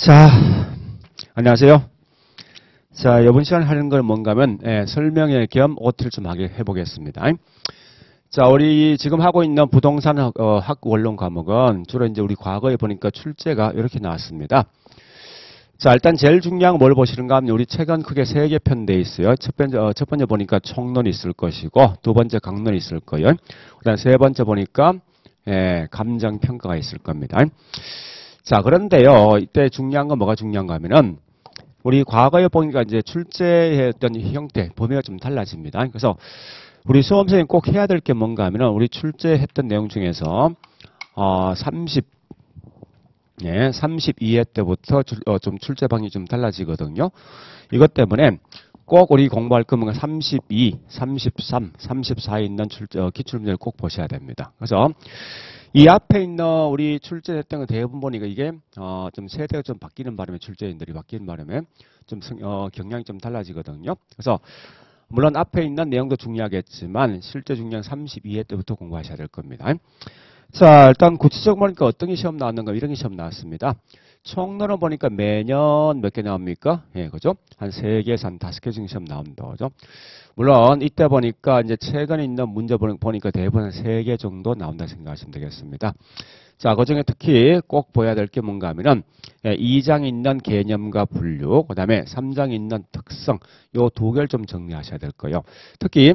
자, 안녕하세요. 자, 이번 시간에 하는 건 뭔가 하면 설명회 겸 OT를 좀 하게 해보겠습니다. 자, 우리 지금 하고 있는 부동산 학 원론 과목은 주로 이제 우리 과거에 보니까 출제가 이렇게 나왔습니다. 자, 일단 제일 중요한 건 뭘 보시는가 하면 우리 책은 크게 3개 편되어 있어요. 첫 번째 보니까 총론이 있을 것이고, 두 번째 강론이 있을 거예요. 그 다음 세 번째 보니까 감정평가가 있을 겁니다. 자, 그런데요, 이때 중요한 건 뭐가 중요한가 하면은, 우리 과거에 보니까 이제 출제했던 형태, 범위가 좀 달라집니다. 그래서 우리 수험생이 꼭 해야 될 게 뭔가 하면은, 우리 출제했던 내용 중에서, 32회 때부터 좀 출제 방향이 좀 달라지거든요. 이것 때문에 꼭 우리 공부할 거면 32, 33, 34에 있는 기출문제를 꼭 보셔야 됩니다. 그래서 이 앞에 있는 우리 출제했던 거 대부분 보니까 이게 좀 세대가 좀 바뀌는 바람에 출제인들이 바뀌는 바람에 좀 경향이 좀 달라지거든요. 그래서 물론 앞에 있는 내용도 중요하겠지만 실제 중요한 32회 때부터 공부하셔야 될 겁니다. 자, 일단 구체적으로 보니까 어떤 게 시험 나왔는가 이런 게 시험 나왔습니다. 총론은 보니까 매년 몇 개 나옵니까? 예, 그죠? 한 3개에서 한 5개 정도 시험 나옵니다. 그죠? 물론 이때 보니까 이제 최근에 있는 문제 보니까 대부분 한 3개 정도 나온다 생각하시면 되겠습니다. 자, 그 중에 특히 꼭 보여야 될 게 뭔가 하면은 2장에 있는 개념과 분류, 그 다음에 3장에 있는 특성, 요 2개를 좀 정리하셔야 될 거예요. 특히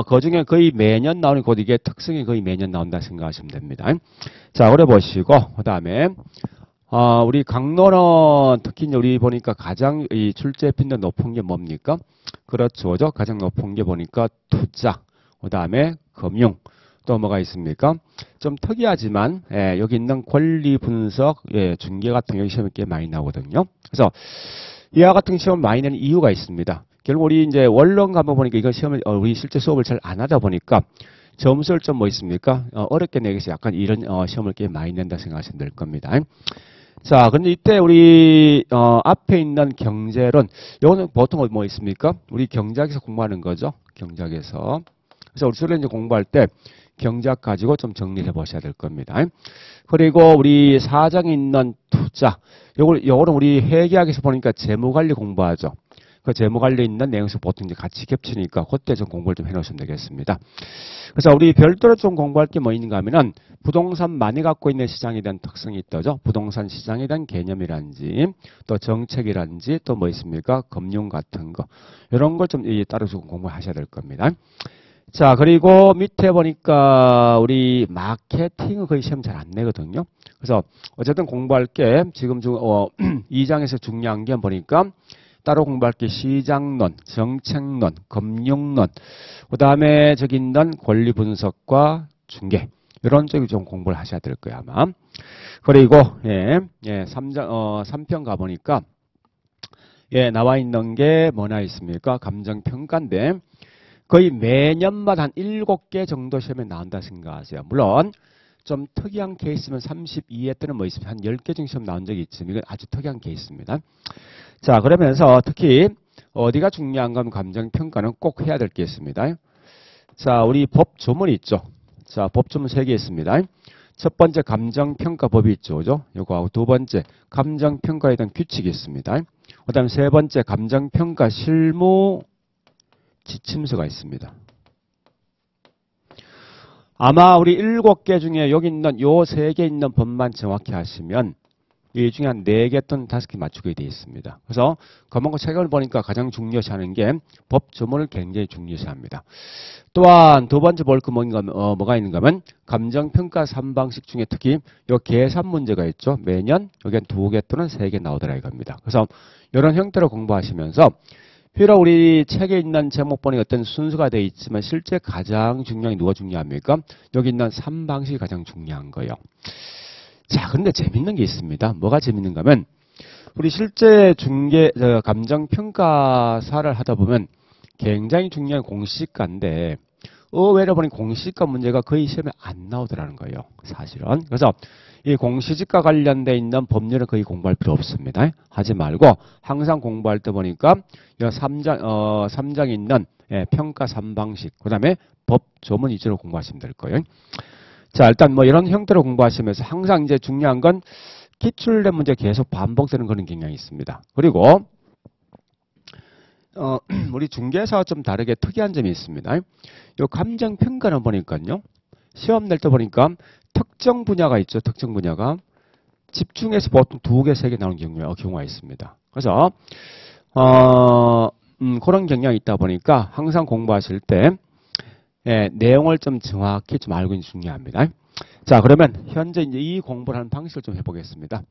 그 중에 거의 매년 나오는 곧 이게 특성이 거의 매년 나온다 생각하시면 됩니다. 자, 그래 보시고, 그 다음에 우리 강론은 특히 우리 보니까 가장 이 출제 빈도 높은 게 뭡니까? 그렇죠. 가장 높은 게 보니까 투자, 그 다음에 금융, 또 뭐가 있습니까? 좀 특이하지만, 여기 있는 권리 분석, 중개 같은 경우 시험이 꽤 많이 나오거든요. 그래서 이와 같은 시험 많이 내는 이유가 있습니다. 결국 우리 이제 원론 가면 보니까 이거 시험을, 우리 실제 수업을 잘 안 하다 보니까 점수를 좀 뭐 있습니까? 어렵게 내기 위해서 약간 이런 시험을 꽤 많이 낸다 생각하시면 될 겁니다. 자, 근데 이때 우리 앞에 있는 경제론, 요거는 보통 뭐 있습니까? 우리 경제학에서 공부하는 거죠. 경제학에서. 그래서 우리 수련 이제 공부할 때 경제학 가지고 좀 정리를 해보셔야 될 겁니다. 그리고 우리 4장에 있는 투자, 요거는 우리 회계학에서 보니까 재무관리 공부하죠. 그 재무관리 있는 내용에서 보통 이제 같이 겹치니까 그때 좀 공부를 좀 해놓으시면 되겠습니다. 그래서 우리 별도로 좀 공부할 게 뭐 있는가 하면은 부동산 많이 갖고 있는 시장에 대한 특성이 있다죠. 부동산 시장에 대한 개념이란지 또 정책이란지 또 뭐 있습니까? 금융 같은 거 이런 걸 좀 따라서 공부하셔야 될 겁니다. 자, 그리고 밑에 보니까 우리 마케팅은 거의 시험 잘 안 내거든요. 그래서 어쨌든 공부할 게 지금 2장에서 중요한 게 보니까 따로 공부할 게 시장론, 정책론, 금융론, 그 다음에 저기 있는 권리 분석과 중개 이런 쪽이 좀 공부를 하셔야 될 거예요 아마. 그리고 3편 가보니까 나와 있는 게 뭐나 있습니까? 감정평가인데 거의 매년마다 한 7개 정도 시험에 나온다 생각하세요. 물론 좀 특이한 케이스면 32회 때는 뭐 있습니까? 한 10개 정도 시험 나온 적이 있지만 이건 아주 특이한 케이스입니다. 자, 그러면서 특히 어디가 중요한가 하면 감정평가는 꼭 해야 될 게 있습니다. 자, 우리 법 조문이 있죠. 자, 법 조문 3개 있습니다. 첫 번째 감정평가법이 있죠. 그죠? 요거하고 두 번째 감정평가에 대한 규칙이 있습니다. 그 다음에 세 번째 감정평가 실무 지침서가 있습니다. 아마 우리 7개 중에 여기 있는 요 3개 있는 법만 정확히 하시면 이 중에 한 4개 또는 5개 맞추게 되어 있습니다. 그래서 검은고 책을 보니까 가장 중요시하는 게 법 조문을 굉장히 중요시합니다. 또한 두 번째 볼 거 뭐가 있는가 하면 감정평가 3방식 중에 특히 요 계산 문제가 있죠. 매년 여기 한 2개 또는 3개 나오더라 이겁니다. 그래서 이런 형태로 공부하시면서 비록 우리 책에 있는 제목 보니 어떤 순서가 되어 있지만 실제 가장 중요한 게 누가 중요합니까? 여기 있는 3방식이 가장 중요한 거예요. 자, 근데 재밌는 게 있습니다. 뭐가 재밌는가 하면 우리 실제 감정평가사를 하다 보면 굉장히 중요한 공시지가인데 의외로 보니 공시지가 문제가 거의 시험에 안 나오더라는 거예요. 사실은. 그래서 이 공시지가 관련돼 있는 법률은 거의 공부할 필요 없습니다. 하지 말고 항상 공부할 때 보니까 3장에 있는 평가 3방식, 그 다음에 법 조문 위주로 공부하시면 될 거예요. 자, 일단 뭐 이런 형태로 공부하시면서 항상 이제 중요한 건 기출된 문제 계속 반복되는 그런 경향이 있습니다. 그리고 우리 중개사와 좀 다르게 특이한 점이 있습니다. 요 감정평가는 보니까요. 시험 낼 때 보니까 특정 분야가 있죠. 특정 분야가. 집중해서 보통 2개, 3개 나오는 경우가 있습니다. 그래서 그런 경향이 있다 보니까 항상 공부하실 때 내용을 좀 정확히 좀 알고 있는 게 중요합니다. 자, 그러면 현재 이제 이 공부를 하는 방식을 좀 해보겠습니다.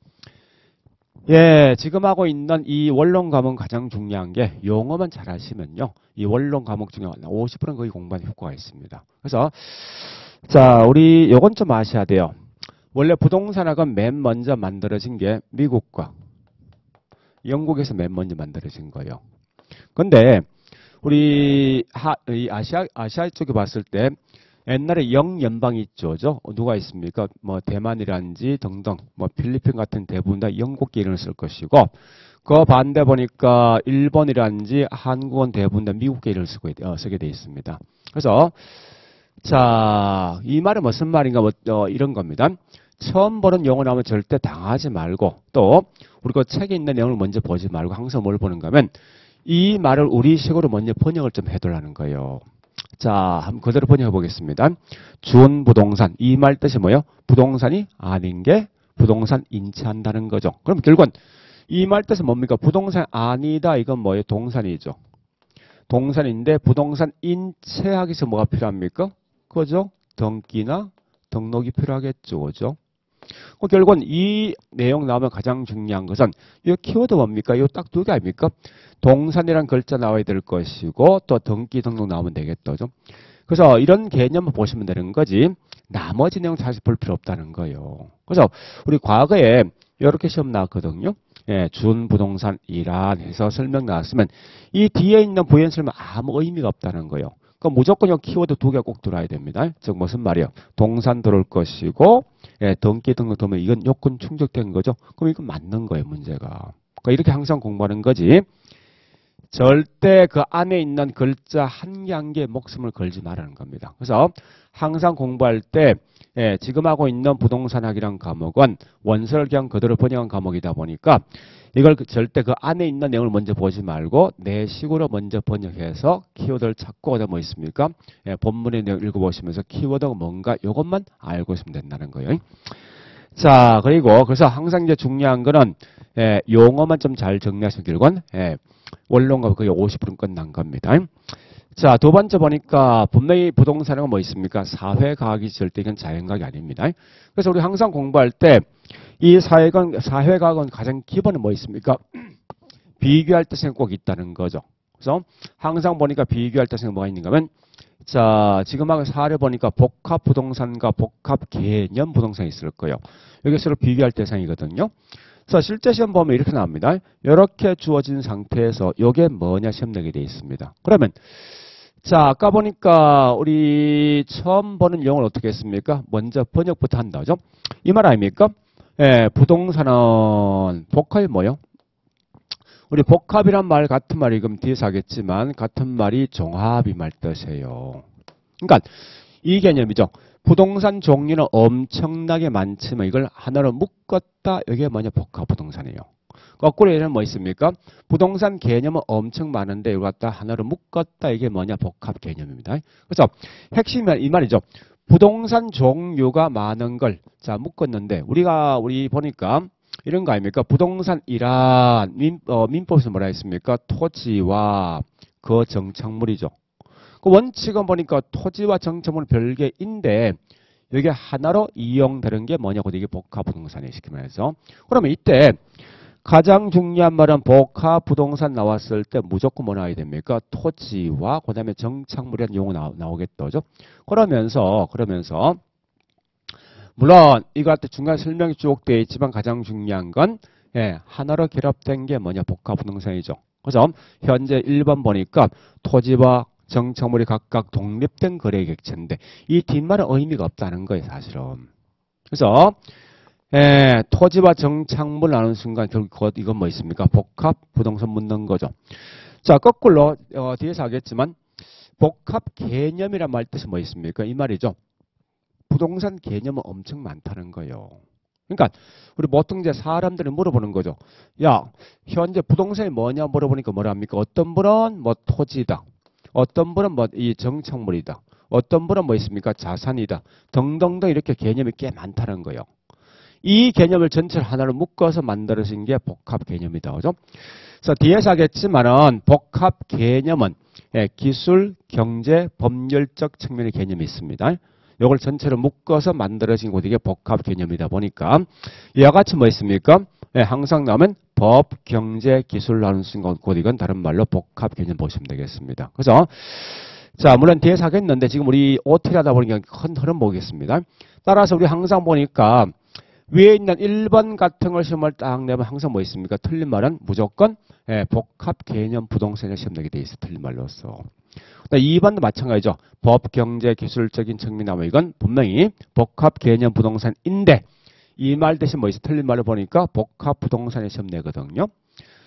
예, 지금 하고 있는 이 원론 과목은 가장 중요한 게 용어만 잘 하시면요. 이 원론 과목 중에 50%는 거의 공부하는 효과가 있습니다. 그래서 자, 우리 요건 좀 아셔야 돼요. 원래 부동산학은 맨 먼저 만들어진 게 미국과 영국에서 맨 먼저 만들어진 거예요. 근데 우리 이 아시아 쪽에 봤을 때 옛날에 영연방이 있죠. 누가 있습니까? 뭐 대만이라든지 등등 뭐 필리핀 같은 대부분 다 영국계 이름을 쓸 것이고 그 반대 보니까 일본이라든지 한국은 대부분 다 미국계 이름을 쓰게 돼 있습니다. 그래서 자, 이 말은 무슨 말인가 이런 겁니다. 처음 보는 용어 나오면 절대 당하지 말고 또 우리 그 책에 있는 내용을 먼저 보지 말고 항상 뭘 보는가 하면 이 말을 우리식으로 먼저 번역을 좀 해달라는 거예요. 자, 한번 그대로 번역해 보겠습니다. 준부동산. 이 말 뜻이 뭐예요? 부동산이 아닌 게 부동산 인체한다는 거죠. 그럼 결국은 이 말 뜻은 뭡니까? 부동산 아니다. 이건 뭐예요? 동산이죠. 동산인데 부동산 인체하기 위해서 뭐가 필요합니까? 그죠? 등기나 등록이 필요하겠죠. 그죠? 결국은 이 내용 나오면 가장 중요한 것은 이 키워드 뭡니까? 이 딱 2개 아닙니까? 동산이란 글자 나와야 될 것이고 또 등기 등록 나오면 되겠죠. 그래서 이런 개념을 보시면 되는 거지 나머지 내용 사실 볼 필요 없다는 거예요. 그래서 우리 과거에 이렇게 시험 나왔거든요. 예, 준부동산이란 해서 설명 나왔으면 이 뒤에 있는 부연 설명 아무 의미가 없다는 거예요. 그럼 무조건 이 키워드 2개 꼭 들어야 됩니다. 즉 무슨 말이에요? 동산 들어올 것이고 예, 등기 등록 들어오면 이건 요건 충족된 거죠. 그럼 이건 맞는 거예요, 문제가. 그러니까 이렇게 항상 공부하는 거지. 절대 그 안에 있는 글자 한 개 한 개에 목숨을 걸지 말라는 겁니다. 그래서 항상 공부할 때 예, 지금 하고 있는 부동산학이란 과목은 원서를 그냥 그대로 번역한 과목이다 보니까 이걸 절대 그 안에 있는 내용을 먼저 보지 말고 내 식으로 먼저 번역해서 키워드를 찾고 어디 뭐 있습니까? 예, 본문의 내용 읽어보시면서 키워드가 뭔가 이것만 알고 있으면 된다는 거예요. 자, 그리고 그래서 항상 이제 중요한 거는 예, 용어만 좀 잘 정리하시면 결국은 예, 원론과 거의 50%는 끝난 겁니다. 자, 2번째 보니까 분명히 부동산은 뭐 있습니까? 사회과학이 절대 이건 자연과학이 아닙니다. 그래서 우리 항상 공부할 때 이 사회과학은 가장 기본은 뭐 있습니까? 비교할 때 생각 꼭 있다는 거죠. 그래서 항상 보니까 비교할 때 생각 뭐가 있는가 하면 자, 지금 하고 사례 보니까 복합 부동산과 복합 개념 부동산이 있을 거예요. 여기 서로 비교할 대상이거든요. 그래서 실제 시험 보면 이렇게 나옵니다. 이렇게 주어진 상태에서 이게 뭐냐 시험 내게 되어 있습니다. 그러면 자, 아까 보니까 우리 처음 보는 용어는 어떻게 했습니까? 먼저 번역부터 한다. 그죠? 이 말 아닙니까? 예, 부동산은 복합이 뭐요? 우리 복합이란 말 같은 말이 그럼 뒤에서 하겠지만 같은 말이 종합이 말 뜻이에요. 그러니까 이 개념이죠. 부동산 종류는 엄청나게 많지만 이걸 하나로 묶었다. 이게 뭐냐? 복합 부동산이에요. 거꾸로 얘는 뭐 있습니까? 부동산 개념은 엄청 많은데 이걸 갖다 하나로 묶었다. 이게 뭐냐? 복합 개념입니다. 그래서 핵심이 이 말이죠. 부동산 종류가 많은 걸 자 묶었는데 우리 보니까 이런 거 아닙니까? 부동산이란 민법에서 뭐라 했습니까? 토지와 그 정착물이죠. 그 원칙은 보니까 토지와 정착물은 별개인데 여기 하나로 이용되는 게 뭐냐고 이게 복합 부동산이에요. 쉽게 말해서. 그러면 이때 가장 중요한 말은 복합 부동산 나왔을 때 무조건 뭐 나와야 됩니까? 토지와 그다음에 정착물이라는 용어 나오겠죠. 그러면서 물론 이거 할 때 중간에 설명이 쭉 되어 있지만 가장 중요한 건 예, 하나로 결합된 게 뭐냐? 복합 부동산이죠. 그래서 현재 1번 보니까 토지와 정착물이 각각 독립된 거래 객체인데 이 뒷말은 의미가 없다는 거예요, 사실은. 그래서 예, 토지와 정착물 나누는 순간 결국 이건 뭐 있습니까? 복합 부동산 묻는 거죠. 자, 거꾸로 뒤에서 하겠지만 복합 개념이란 말 뜻이 뭐 있습니까? 이 말이죠. 부동산 개념은 엄청 많다는 거예요. 그러니까 우리 보통 이제 사람들이 물어보는 거죠. 야, 현재 부동산이 뭐냐 물어보니까 뭐라 합니까? 어떤 분은 뭐 토지다. 어떤 분은 뭐 이 정착물이다. 어떤 분은 뭐 있습니까? 자산이다. 등등등 이렇게 개념이 꽤 많다는 거예요. 이 개념을 전체를 하나로 묶어서 만들어진 게 복합 개념이다. 그죠? 그래서 뒤에서 하겠지만은 복합 개념은 기술, 경제, 법률적 측면의 개념이 있습니다. 이걸 전체로 묶어서 만들어진 것 이게 복합 개념이다 보니까 이와 같이 뭐 있습니까? 항상 나오면 법, 경제, 기술 나누는 순간 곧 이건 다른 말로 복합 개념 보시면 되겠습니다. 그래서 자 물론 뒤에서 하겠는데 지금 우리 OT를 하다 보니까 큰 흐름 보겠습니다. 따라서 우리 항상 보니까 위에 있는 1번 같은 걸 시험을 딱 내면 항상 뭐 있습니까? 틀린 말은 무조건 복합 개념 부동산을 시험 내게 돼 있어. 틀린 말로서. 2번도 마찬가지죠. 법, 경제, 기술적인 측면이 나오면 이건 분명히 복합 개념 부동산인데 이 말 대신 뭐 있어? 틀린 말을 보니까 복합 부동산에 시험 내거든요.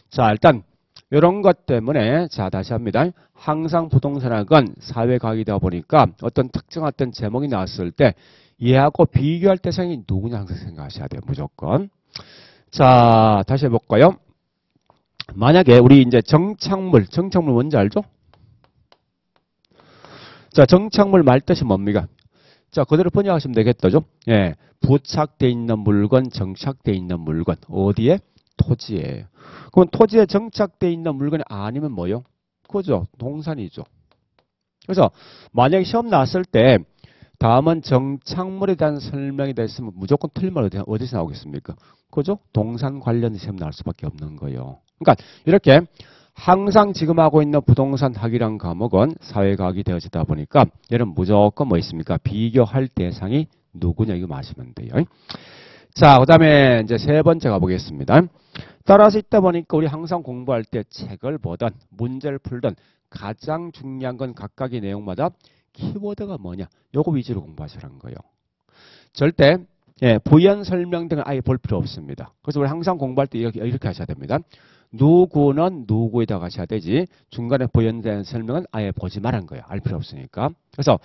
자 일단 이런 것 때문에 자 다시 합니다. 항상 부동산학은 사회과학이다 보니까 어떤 특정한 어떤 제목이 나왔을 때 얘하고 비교할 대상이 누구냐 항상 생각하셔야 돼요. 무조건. 자 다시 해볼까요? 만약에 우리 이제 정착물 뭔지 알죠? 자, 정착물 말뜻이 뭡니까? 자, 그대로 번역하시면 되겠죠? 예. 부착되어 있는 물건, 정착되어 있는 물건. 어디에? 토지에. 그럼 토지에 정착되어 있는 물건이 아니면 뭐요? 그죠? 동산이죠. 그래서 만약에 시험 나왔을 때 다음은 정착물에 대한 설명이 됐으면 무조건 틀린 말 어디서 나오겠습니까? 그죠? 동산 관련 시험 나올 수밖에 없는 거예요. 그러니까 이렇게 항상 지금 하고 있는 부동산 학이란 과목은 사회과학이 되어지다 보니까 얘는 무조건 뭐 있습니까? 비교할 대상이 누구냐 이거 마시면 돼요. 자, 그 다음에 이제 세 번째 가보겠습니다. 따라서 있다 보니까 우리 항상 공부할 때 책을 보든 문제를 풀든 가장 중요한 건 각각의 내용마다 키워드가 뭐냐 요거 위주로 공부하시라는 거예요. 절대 부연 설명 등을 아예 볼 필요 없습니다. 그래서 우리 항상 공부할 때 이렇게 하셔야 됩니다. 누구는 누구에다 가셔야 되지 중간에 부연된 설명은 아예 보지 말한 거예요. 알 필요 없으니까. 그래서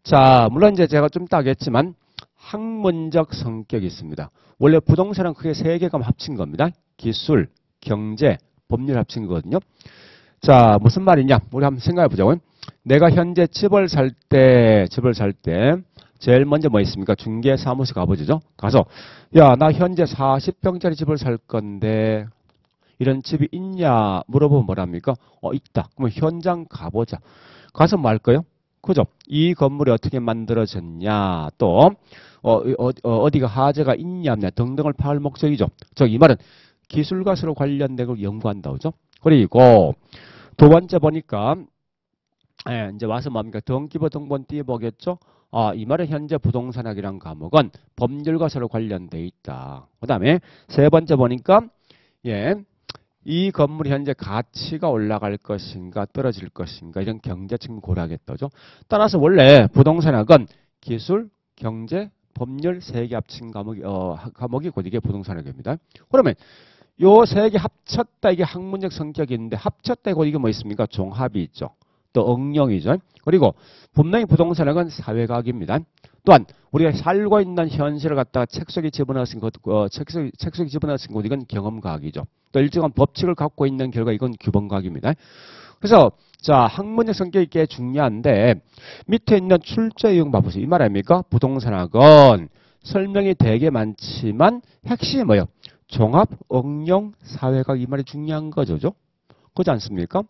자 물론 이제 제가 좀 이따 하겠지만 학문적 성격이 있습니다. 원래 부동산은 크게 세 개가 합친 겁니다. 기술, 경제, 법률 합친 거거든요. 자 무슨 말이냐 우리 한번 생각해 보자고요. 내가 현재 집을 살 때 제일 먼저 뭐 있습니까? 중개사무소 가보죠. 가서 야 나 현재 40평짜리 집을 살 건데 이런 집이 있냐 물어보면 뭐랍니까? 있다. 그러면 현장 가보자. 가서 뭐 할까요? 그죠? 이 건물이 어떻게 만들어졌냐 또 어디가 하자가 있냐 없냐 등등을 파할 목적이죠. 즉 이 말은 기술과서로 관련된 걸 연구한다. 그죠? 그리고 두 번째 보니까 이제 와서 뭡니까? 등기부 등본 띄워보겠죠? 이 말은 현재 부동산학이란 과목은 법률과 서로 관련돼 있다. 그 다음에 세 번째 보니까 이 건물이 현재 가치가 올라갈 것인가 떨어질 것인가 이런 경제 측면 고려하겠다죠. 따라서 원래 부동산학은 기술, 경제, 법률 세 개 합친 과목이 곧 이게 부동산학입니다. 그러면 요 세 개 합쳤다 이게 학문적 성격이 있는데 합쳤다 곧 이게 뭐 있습니까? 종합이 있죠. 또 응용이죠. 그리고 분명히 부동산학은 사회과학입니다. 또한 우리가 살고 있는 현실을 갖다가 책 속에 집어넣으신 것, 책 속에 집어넣으신 것 이건 경험과학이죠. 또 일정한 법칙을 갖고 있는 결과 이건 규범과학입니다. 그래서 자 학문적 성격이 꽤 중요한데 밑에 있는 출제 유형 봐보세요. 이 말 아닙니까? 부동산학은 설명이 되게 많지만 핵심이 뭐예요? 종합, 응용, 사회과학 이 말이 중요한 거죠. 그렇지 않습니까?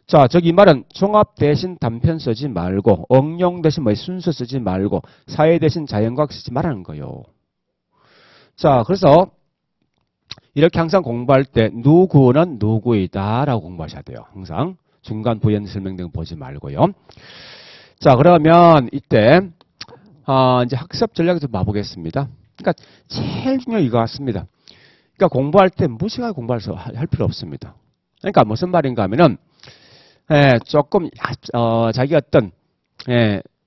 자, 저기 이 말은 종합 대신 단편 쓰지 말고 응용 대신 뭐 순서 쓰지 말고 사회 대신 자연과학 쓰지 말라는 거예요. 자, 그래서 이렇게 항상 공부할 때 누구는 누구이다 라고 공부하셔야 돼요. 항상 중간 부연 설명 등 보지 말고요. 자, 그러면 이때 이제 학습 전략을 좀 봐보겠습니다. 그러니까 제일 중요한 이거 같습니다. 그러니까 공부할 때 무식하게 할 필요 없습니다. 그러니까 무슨 말인가 하면은 조금 자기 어떤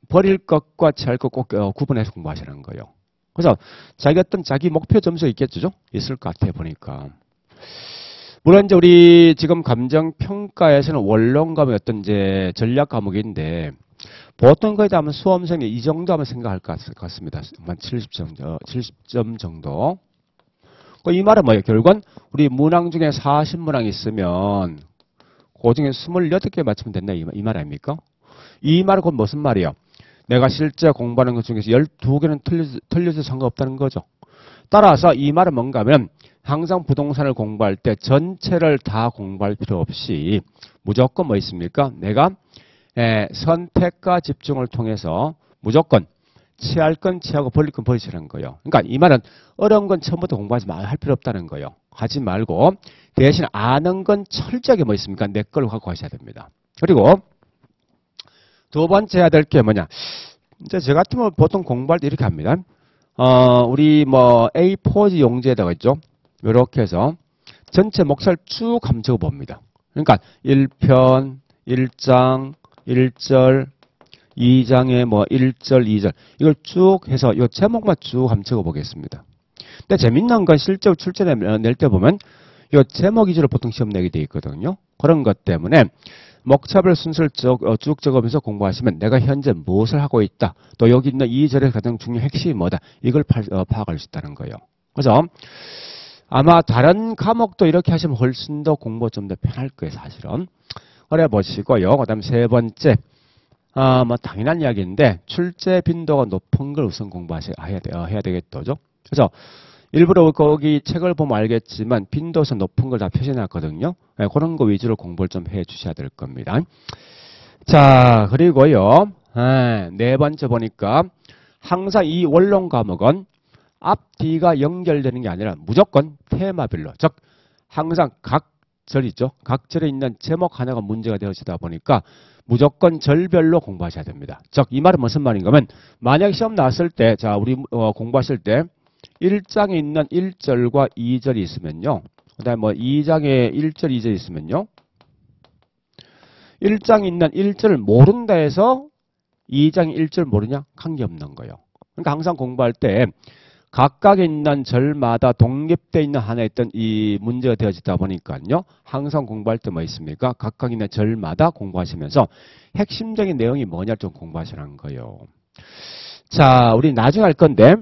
버릴 것과 취할 것 꼭 구분해서 공부하시라는 거예요. 그래서 자기 어떤 자기 목표 점수 있겠죠? 있을 것 같아 보니까. 물론 이제 우리 지금 감정평가에서는 원론 과목이 어떤 이제 전략 과목인데 보통 거의 다 하면 수험생이 이 정도 하면 생각할 것 같습니다. 한 70점 정도. 이 말은 뭐예요? 결국은 우리 문항 중에 40문항 있으면 그 중에 28개 맞추면 된다 이 말 아닙니까? 이 말은 곧 무슨 말이에요? 내가 실제 공부하는 것 중에서 12개는 틀려도 상관없다는 거죠. 따라서 이 말은 뭔가 하면 항상 부동산을 공부할 때 전체를 다 공부할 필요 없이 무조건 뭐 있습니까? 내가 선택과 집중을 통해서 무조건 취할 건 취하고 버릴 건 버리시라는 거예요. 그러니까 이 말은 어려운 건 처음부터 공부하지 할 필요 없다는 거예요. 하지 말고 대신 아는 건 철저하게 뭐 있습니까? 내 걸로 갖고 가셔야 됩니다. 그리고 두 번째 해야 될 게 뭐냐? 이제 저 같으면 보통 공부할 때 이렇게 합니다. 우리 뭐 A4지 용지에다가 있죠. 이렇게 해서 전체 목차를 쭉 한번 적어봅니다. 그러니까 1편, 1장, 1절, 2장에 뭐 1절, 2절 이걸 쭉 해서 이 제목만 쭉 한번 적어보겠습니다. 근데 재밌는 건 실제로 출제 낼 때 보면 이 제목 위주로 보통 시험 내게 돼 있거든요. 그런 것 때문에 목차별 순서를 쭉 적으면서 공부하시면 내가 현재 무엇을 하고 있다. 또 여기 있는 이 절의 가장 중요한 핵심이 뭐다. 이걸 파악할 수 있다는 거예요. 그래서 아마 다른 과목도 이렇게 하시면 훨씬 더 공부 좀 더 편할 거예요. 사실은. 그래 보시고요. 그 다음 세 번째. 뭐 당연한 이야기인데 출제 빈도가 높은 걸 우선 해야 되겠죠. 그래서 일부러 거기 책을 보면 알겠지만 빈도선 높은 걸 다 표시해놨거든요. 네, 그런 거 위주로 공부를 좀 해 주셔야 될 겁니다. 자, 그리고요. 네 번째 보니까 항상 이 원론 과목은 앞뒤가 연결되는 게 아니라 무조건 테마별로. 즉 항상 각 절이죠. 각 절에 있는 제목 하나가 문제가 되어지다 보니까 무조건 절별로 공부하셔야 됩니다. 즉 이 말은 무슨 말인가 하면 만약 시험 나왔을 때 자 우리 공부하실 때 1장에 있는 1절과 2절이 있으면요. 그 다음에 뭐 2장에 1절, 2절이 있으면요. 1장에 있는 1절을 모른다 해서 2장에 1절 모르냐? 관계없는 거예요. 그러니까 항상 공부할 때 각각에 있는 절마다 독립되어 있는 하나 있던 이 문제가 되어지다 보니까요. 항상 공부할 때 뭐 있습니까? 각각 있는 절마다 공부하시면서 핵심적인 내용이 뭐냐를 좀 공부하시라는 거예요. 자, 우리 나중에 할 건데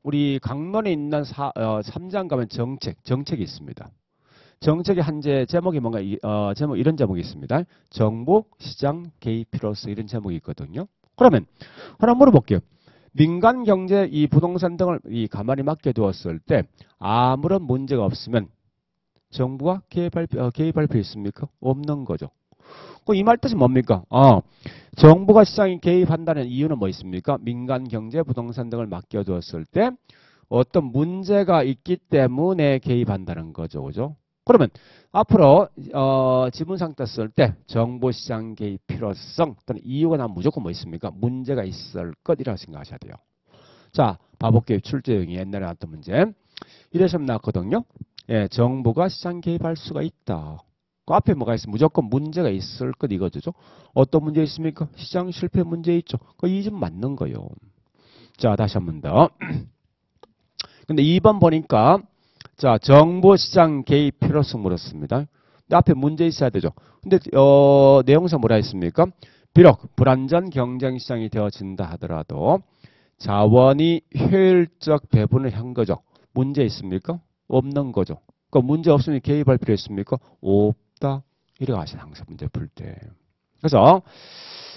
우리 강론에 있는 3장 가면 정책이 있습니다. 정책의 한제 제목이 뭔가 제목 이런 제목이 있습니다. 정부 시장 개입 필요성 이런 제목이 있거든요. 그러면 하나 물어볼게요. 민간 경제 이 부동산 등을 가만히 맡겨두었을 때 아무런 문제가 없으면 정부가 개입할 필요 있습니까? 없는 거죠. 이 말 뜻이 뭡니까? 정부가 시장에 개입한다는 이유는 뭐 있습니까? 민간 경제 부동산 등을 맡겨두었을 때 어떤 문제가 있기 때문에 개입한다는 거죠. 그죠? 그러면 앞으로 지분 상태 쓸 때 정부 시장 개입 필요성 또는 이유가 나면 무조건 뭐 있습니까? 문제가 있을 것이라고 생각하셔야 돼요. 자, 봐볼게요. 출제형이 옛날에 나왔던 문제. 이래서 나왔거든요. 예, 정부가 시장 개입할 수가 있다. 그 앞에 뭐가 있으면 무조건 문제가 있을 것 이거죠. 어떤 문제 있습니까? 시장 실패 문제 있죠. 이 좀 맞는 거예요. 자, 다시 한 번 더. 근데 2번 보니까 자, 정부 시장 개입 필요성 물었습니다. 근데 앞에 문제 있어야 되죠. 근데 내용상 뭐라 했습니까? 비록 불안전 경쟁 시장이 되어진다 하더라도 자원이 효율적 배분을 한 거죠. 문제 있습니까? 없는 거죠. 그러니까 문제 없으면 개입할 필요 있습니까? 없다. 이렇게 하시는 항상 문제 풀 때. 그래서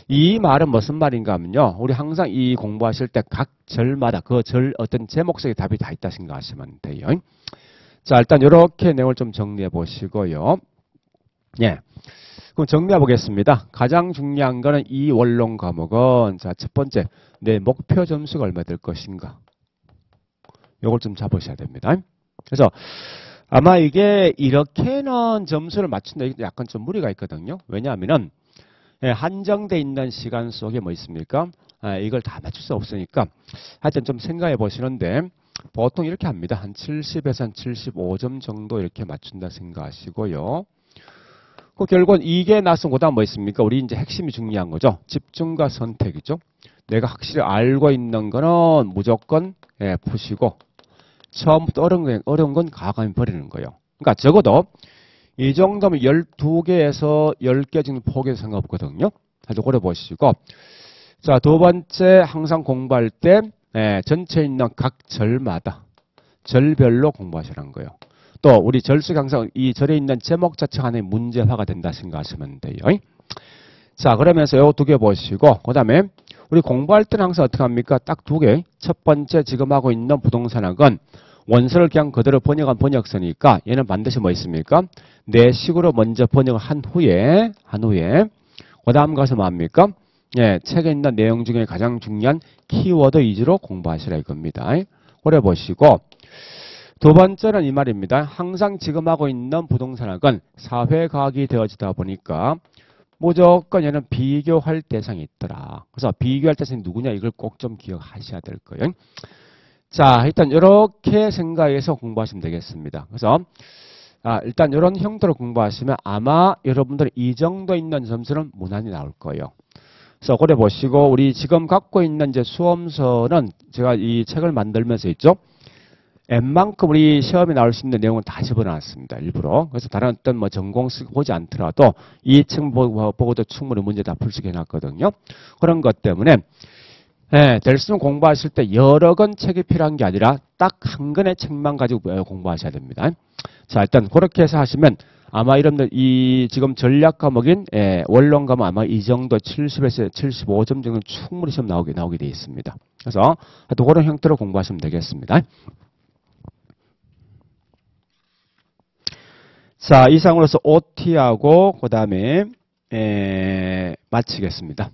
이 말은 무슨 말인가 하면요. 우리 항상 이 공부하실 때 각 절마다 그 절 어떤 제목 속에 답이 다 있다 생각하시면 돼요. 자, 일단 이렇게 내용을 좀 정리해 보시고요. 예. 그럼 정리해 보겠습니다. 가장 중요한 거는 이 원론 과목은 자, 첫 번째 내 목표 점수가 얼마 될 것인가. 요걸 좀 잡으셔야 됩니다. 그래서 아마 이게 이렇게는 점수를 맞춘다 약간 좀 무리가 있거든요. 왜냐하면은 한정돼 있는 시간 속에 뭐 있습니까? 이걸 다 맞출 수 없으니까 하여튼 좀 생각해 보시는데 보통 이렇게 합니다. 한 70에서 한 75점 정도 이렇게 맞춘다 생각하시고요. 그 결국은 이게 나서 그다음 뭐 있습니까? 우리 이제 핵심이 중요한 거죠. 집중과 선택이죠. 내가 확실히 알고 있는 거는 무조건 푸시고 처음부터 어려운 건 과감히 버리는 거예요. 그러니까 적어도 이 정도면 12개에서 10개 정도 포기해도 상관없거든요. 아주 오래 보시고. 자, 두 번째, 항상 공부할 때, 전체에 있는 각 절마다, 절별로 공부하시라는 거예요. 또, 우리 절 속에 항상 이 절에 있는 제목 자체가 하나의 문제화가 된다 생각하시면 돼요. 자, 그러면서 요 두 개 보시고, 그 다음에, 우리 공부할 때는 항상 어떻게 합니까? 딱 두 개. 첫 번째, 지금 하고 있는 부동산학은 원서를 그냥 그대로 번역한 번역서니까 얘는 반드시 뭐 있습니까? 내 식으로 먼저 번역을 한 후에, 그 다음 가서 뭐 합니까? 책에 있는 내용 중에 가장 중요한 키워드 위주로 공부하시라 이겁니다. 오래 보시고. 두 번째는 이 말입니다. 항상 지금 하고 있는 부동산학은 사회과학이 되어지다 보니까 무조건 얘는 비교할 대상이 있더라. 그래서 비교할 대상이 누구냐 이걸 꼭 좀 기억하셔야 될 거예요. 자, 일단 이렇게 생각해서 공부하시면 되겠습니다. 그래서 일단 이런 형태로 공부하시면 아마 여러분들이 이 정도 있는 점수는 무난히 나올 거예요. 그래서 그래 보시고 우리 지금 갖고 있는 이제 수험서는 제가 이 책을 만들면서 있죠. 웬만큼 우리 시험에 나올 수 있는 내용은 다 집어넣었습니다. 일부러. 그래서 다른 어떤 뭐 전공 보지 않더라도 이 책 보고도 충분히 문제 다 풀 수 있게 해놨거든요. 그런 것 때문에 될 수 있으면 공부하실 때 여러 권 책이 필요한 게 아니라 딱 한 권의 책만 가지고 공부하셔야 됩니다. 자, 일단 그렇게 해서 하시면 아마 여러분들 이 지금 전략 과목인 원론 과목 아마 이 정도 70에서 75점 정도 충분히 시험 나오게 되어 있습니다. 그래서 하여튼 그런 형태로 공부하시면 되겠습니다. 자, 이상으로서 OT하고 그 다음에 마치겠습니다.